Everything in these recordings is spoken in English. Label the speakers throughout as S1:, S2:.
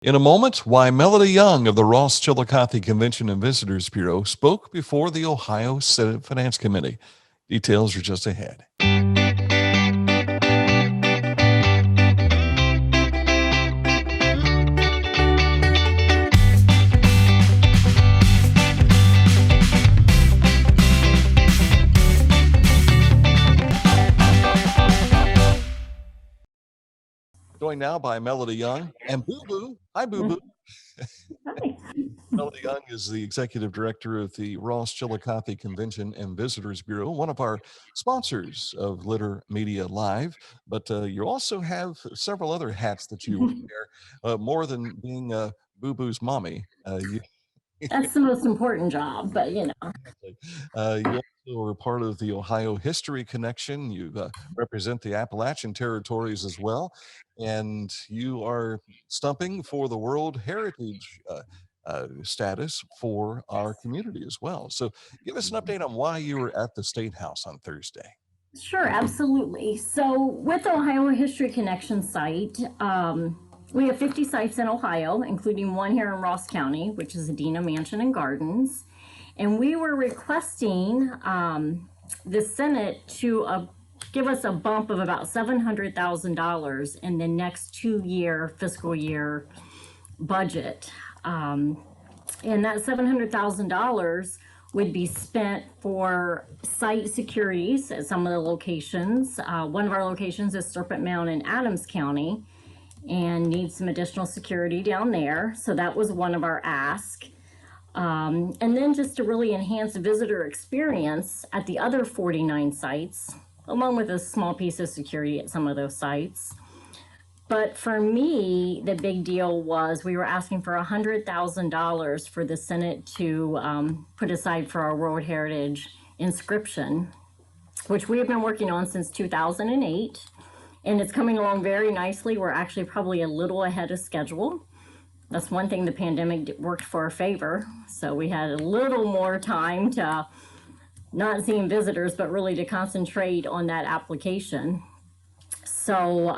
S1: In a moment, why Melody Young of the Ross-Chillicothe Convention and Visitors Bureau spoke before the Ohio Senate Finance Committee. Details are just ahead. Joined now by Melody Young and Boo Boo. Hi, Boo Boo. Melody Young is the executive director of the Ross-Chillicothe Convention and Visitors Bureau, one of our sponsors of Litter Media Live. But you also have several other hats that you wear, more than being Boo Boo's mommy.
S2: That's the most important job, but
S1: you also are part of the Ohio History Connection. You represent the Appalachian territories as well, and you are stumping for the World Heritage status for our community as well. So give us an update on why you were at the State House on Thursday.
S2: Sure, absolutely. So with the Ohio History Connection site, we have 50 sites in Ohio, including one here in Ross County, which is Adena Mansion and Gardens. And we were requesting the Senate to give us a bump of about $700,000 in the next 2-year fiscal year budget. And that $700,000 would be spent for site securities at some of the locations. One of our locations is Serpent, Mound in Adams County, and needs some additional security down there. So that was one of our asks. And then just to really enhance the visitor experience at the other 49 sites, along with a small piece of security at some of those sites. But for me, the big deal was we were asking for $100,000 for the Senate to put aside for our World Heritage inscription, which we have been working on since 2008. And it's coming along very nicely. We're actually probably a little ahead of schedule. That's one thing the pandemic worked for our favor. So we had a little more time to not seeing visitors, but really to concentrate on that application. So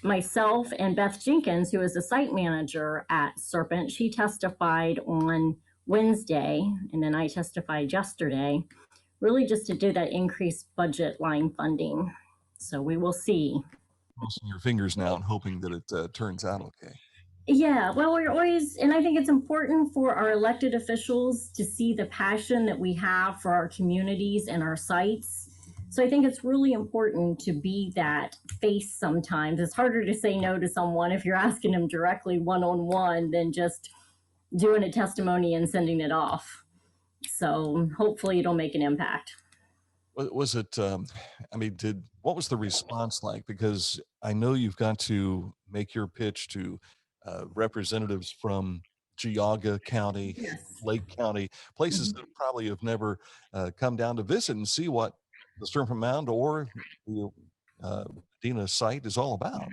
S2: myself and Beth Jenkins, who is the site manager at Serpent, she testified on Wednesday, and then I testified yesterday, really just to do that increased budget line funding. So we will see.
S1: Crossing your fingers now and hoping that it turns out okay.
S2: Yeah, well, we're always, and I think it's important for our elected officials to see the passion that we have for our communities and our sites. So I think it's really important to be that face sometimes. It's harder to say no to someone if you're asking them directly one-on-one than just doing a testimony and sending it off. So hopefully it'll make an impact.
S1: Was it, what was the response like? Because I know you've got to make your pitch to representatives from Geauga County,
S2: Yes.
S1: Lake County, places that probably have never come down to visit and see what the Serpent Mound or the Adena site is all about.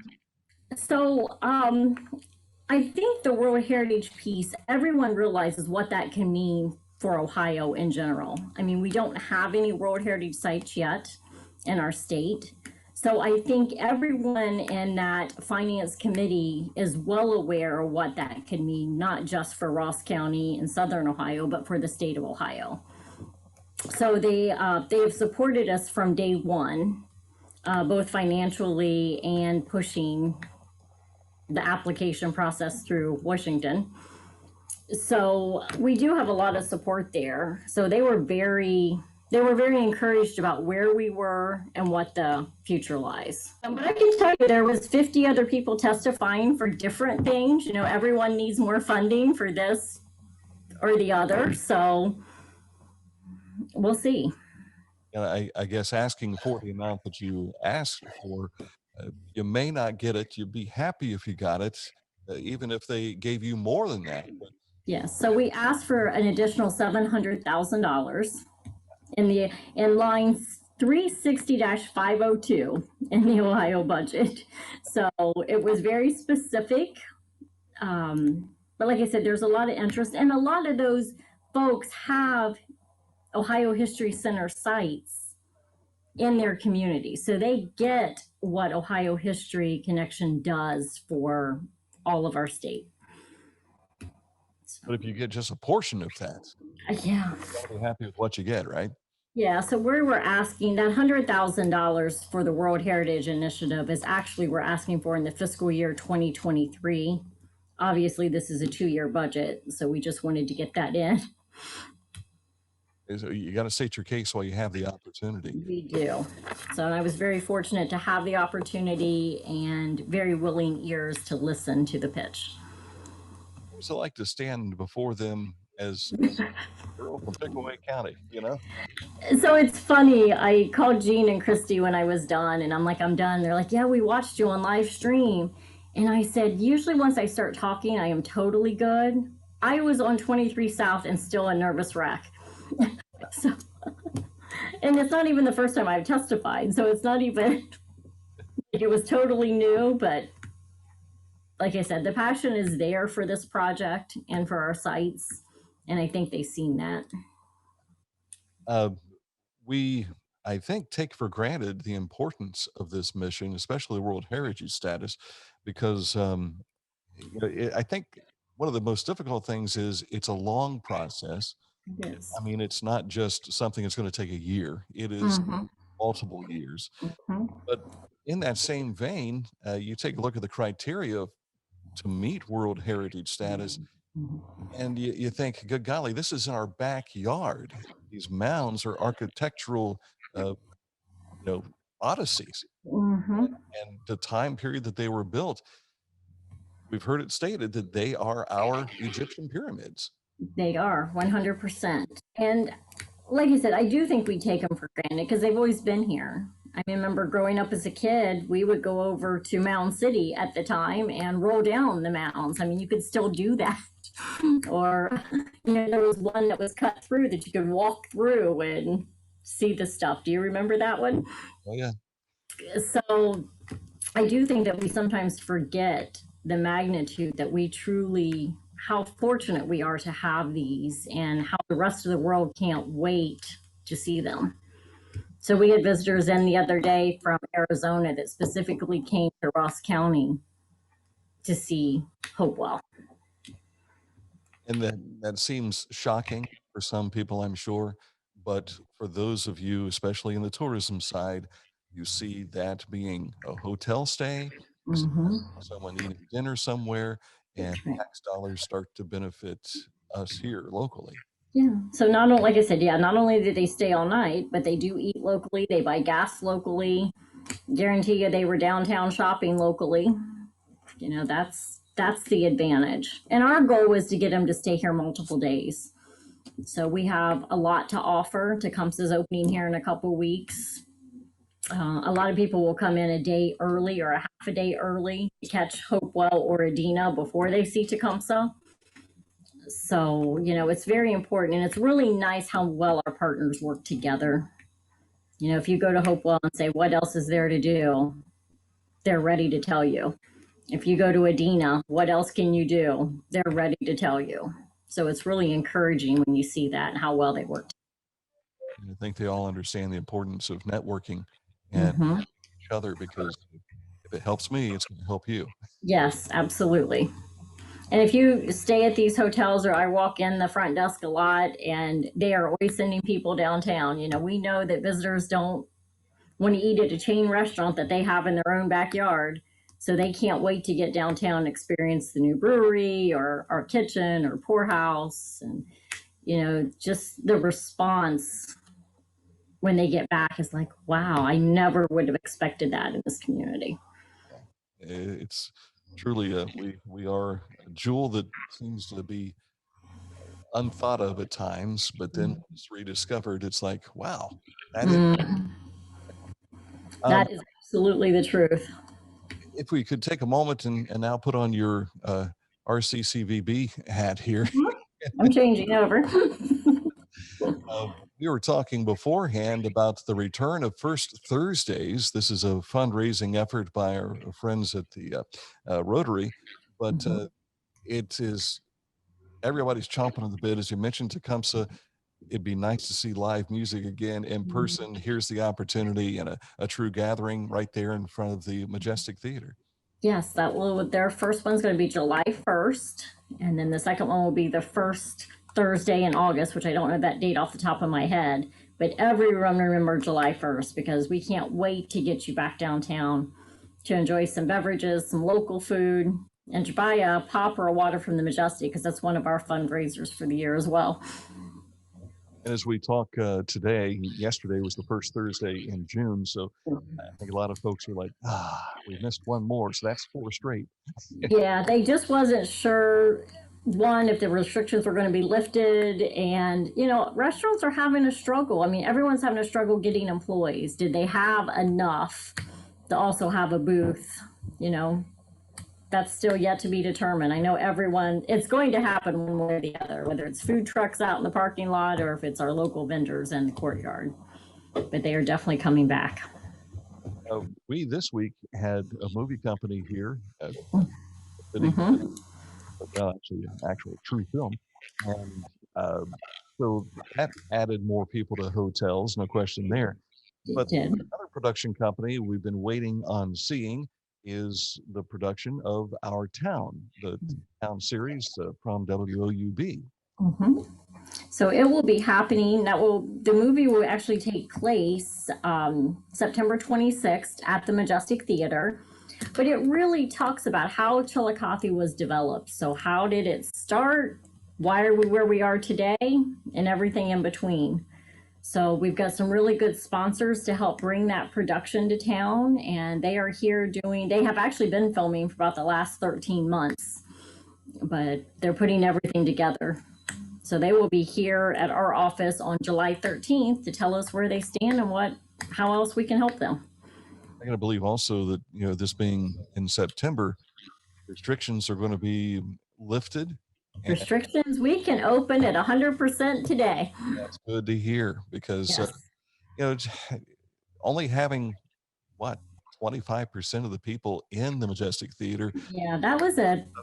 S2: So I think the World Heritage piece, everyone realizes what that can mean for Ohio in general. I mean, we don't have any World Heritage sites yet in our state. So I think everyone in that finance committee is well aware of what that could mean, not just for Ross County and Southern Ohio, but for the state of Ohio. So they have supported us from day one, both financially and pushing the application process through Washington. So we do have a lot of support there. So they were very encouraged about where we were and what the future lies. But I can tell you there was 50 other people testifying for different things. You know, everyone needs more funding for this or the other. So we'll see.
S1: And I guess asking for the amount that you asked for, you may not get it. You'd be happy if you got it, even if they gave you more than that.
S2: Yes, so we asked for an additional $700,000 in line 360-502 in the Ohio budget. So it was very specific. But like I said, there's a lot of interest, and a lot of those folks have Ohio History Center sites in their community. So they get what Ohio History Connection does for all of our state.
S1: But if you get just a portion of that,
S2: Yeah.
S1: you got to be happy with what you get, right?
S2: Yeah, so we were asking that $100,000 for the World Heritage Initiative is actually we're asking for in the fiscal year 2023. Obviously, this is a 2-year budget, so we just wanted to get that in.
S1: So you got to state your case while you have the opportunity.
S2: We do. So I was very fortunate to have the opportunity and very willing ears to listen to the pitch.
S1: What's it like to stand before them as a girl from Pickaway County, you know?
S2: So it's funny. I called Jean and Christy when I was done, and I'm like, I'm done. They're like, yeah, we watched you on live stream. And I said, usually once I start talking, I am totally good. I was on 23 South and still a nervous wreck. So, and it's not even the first time I've testified. So it's not even, it was totally new. But like I said, the passion is there for this project and for our sites. And I think they've seen that.
S1: Uh, we, I think, take for granted the importance of this mission, especially World Heritage status, because I think one of the most difficult things is it's a long process.
S2: Yes.
S1: I mean, it's not just something that's going to take a year; it is
S2: Mm-hmm.
S1: multiple years.
S2: Mm-hmm.
S1: But in that same vein, you take a look at the criteria to meet World Heritage status, and you think, good golly, this is in our backyard. These mounds are architectural, uh, you know, odysseys,
S2: Mm-hmm.
S1: and the time period that they were built. We've heard it stated that they are our Egyptian pyramids.
S2: They are 100%. And like I said, I do think we take them for granted because they've always been here. I remember growing up as a kid, we would go over to Mound City at the time and roll down the mounds. I mean, you could still do that. Or, there was one that was cut through that you could walk through and see the stuff. Do you remember that one?
S1: Oh yeah,
S2: So I do think that we sometimes forget the magnitude that we truly, how fortunate we are to have these and how the rest of the world can't wait to see them. So we had visitors in the other day from Arizona that specifically came to Ross County to see Hopewell.
S1: and that seems shocking for some people, I'm sure, but for those of you, especially in the tourism side, you see that being a hotel stay, you see
S2: Mm-hmm.
S1: someone eating dinner somewhere, and
S2: That's right.
S1: tax dollars start to benefit us here locally.
S2: Yeah. So not only, like I said, yeah, not only do they stay all night, but they do eat locally. They buy gas locally. Guarantee you, they were downtown shopping locally. That's the advantage. And our goal was to get them to stay here multiple days. So we have a lot to offer. Tecumseh's opening here in a couple weeks. A lot of people will come in a day early or a half a day early to catch Hopewell or Adena before they see Tecumseh. So, it's very important. And it's really nice how well our partners work together. If you go to Hopewell and say, what else is there to do? They're ready to tell you. If you go to Adena, what else can you do? They're ready to tell you. So it's really encouraging when you see that and how well they work.
S1: And I think they all understand the importance of networking and
S2: Mm-hmm.
S1: each other, because if it helps me, it's going to help you.
S2: Yes, absolutely. And if you stay at these hotels, or I walk in the front desk a lot, and they are always sending people downtown. We know that visitors don't want to eat at a chain restaurant that they have in their own backyard. So they can't wait to get downtown and experience the new brewery or our kitchen or poorhouse. And, just the response when they get back is like, wow, I never would have expected that in this community.
S1: It's truly we are a jewel that seems to be unthought of at times, but then when it's rediscovered, it's like, wow, that is.
S2: Mm,
S1: Um,
S2: that is absolutely the truth.
S1: if we could take a moment and now put on your RCCVB hat here.
S2: I'm changing over.
S1: We were talking beforehand about the return of First Thursdays. This is a fundraising effort by our friends at the Rotary, but it is everybody's chomping at the bit. As you mentioned, Tecumseh, it'd be nice to see live music again in person. Here's the opportunity and a true gathering right there in front of the Majestic Theater.
S2: Yes, their first one's going to be July 1st. And then the second one will be the first Thursday in August, which I don't know that date off the top of my head. But everyone remember July 1st because we can't wait to get you back downtown to enjoy some beverages, some local food, and to buy a pop or a water from the Majestic because that's one of our fundraisers for the year as well.
S1: And as we talk today, yesterday was the first Thursday in June. So I think a lot of folks are like, we missed one more. So that's four straight.
S2: Yeah, they just wasn't sure, one, if the restrictions were going to be lifted. And, restaurants are having a struggle. I mean, everyone's having a struggle getting employees. Did they have enough to also have a booth? That's still yet to be determined. I know it's going to happen one way or the other, whether it's food trucks out in the parking lot or if it's our local vendors in the courtyard. But they are definitely coming back.
S1: We this week had a movie company here,
S2: Mm-hmm.
S1: actually an actual true film, and so that added more people to hotels, no question there.
S2: It
S1: But
S2: did.
S1: another production company we've been waiting on seeing is the production of Our Town, the Town series from WOUB.
S2: Mm-hmm. So it will be happening. The movie will actually take place September 26th at the Majestic Theater. But it really talks about how Chillicothe was developed. So how did it start? Why are we where we are today? And everything in between. So we've got some really good sponsors to help bring that production to town. And they are here they have actually been filming for about the last 13 months. But they're putting everything together. So they will be here at our office on July 13th to tell us where they stand and how else we can help them.
S1: I got to believe also that, this being in September, restrictions are going to be lifted. And
S2: Restrictions, we can open at 100% today.
S1: that's good to hear because,
S2: Yes.
S1: only having what, 25% of the people in the Majestic Theater.
S2: Yeah, that was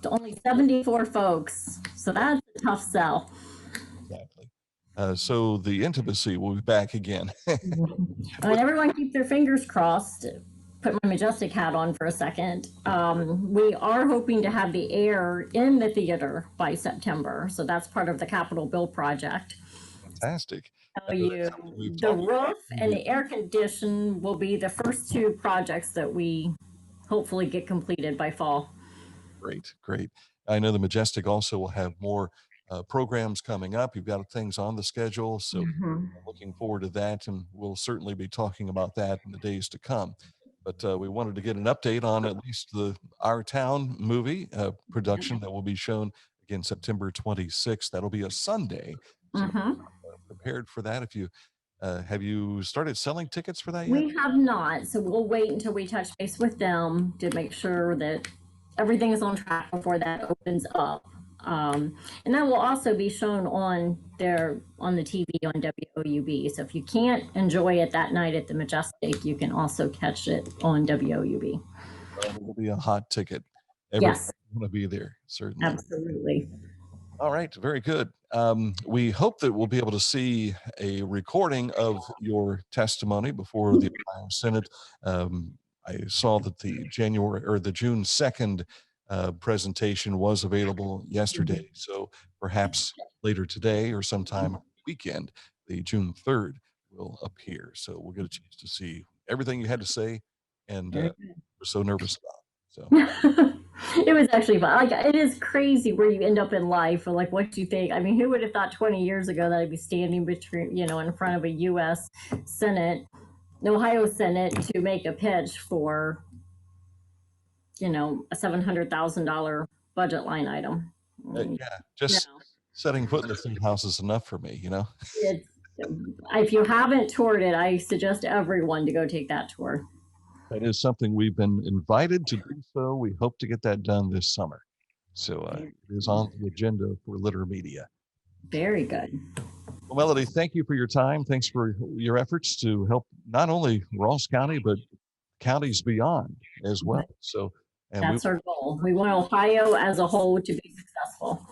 S2: only 74 folks. So that's a tough sell.
S1: Exactly. So the intimacy will be back again.
S2: And everyone keep their fingers crossed. Put my Majestic hat on for a second. We are hoping to have the air in the theater by September. So that's part of the capital bill project.
S1: Fantastic.
S2: Tell you, the roof and the air condition will be the first two projects that we hopefully get completed by fall.
S1: Great, great. I know the Majestic also will have more programs coming up. You've got things on the schedule, so looking forward to that, and we'll certainly be talking about that in the days to come. But we wanted to get an update on at least the Our Town movie production that will be shown again September 26th. That'll be a Sunday. So prepared for that. If you have you started selling tickets for that yet?
S2: We have not, so we'll wait until we touch base with them to make sure that everything is on track before that opens up. And that will also be shown on the TV on WOUB. So if you can't enjoy it that night at the Majestic, you can also catch it on WOUB.
S1: It'll be a hot ticket.
S2: Yes,
S1: going to be there, certainly.
S2: absolutely.
S1: All right, very good. We hope that we'll be able to see a recording of your testimony before the Ohio Senate. I saw that the June 2nd presentation was available yesterday, so perhaps later today or sometime weekend, the June 3rd will appear. So we'll get a chance to see everything you had to say, and we're so nervous about. So
S2: it was actually fun. Like, it is crazy where you end up in life, or like what you think. I mean, who would have thought 20 years ago that I'd be standing in front of a U.S. Senate, Ohio Senate, to make a pitch for, a $700,000 budget line item.
S1: Just setting foot in the state house is enough for me.
S2: If you haven't toured it, I suggest everyone to go take that tour.
S1: That is something we've been invited to do, so we hope to get that done this summer. So it is on the agenda for Litter Media.
S2: Very good.
S1: Well, Melody, thank you for your time. Thanks for your efforts to help not only Ross County, but counties beyond as well. So
S2: that's our goal. We want Ohio as a whole to be successful.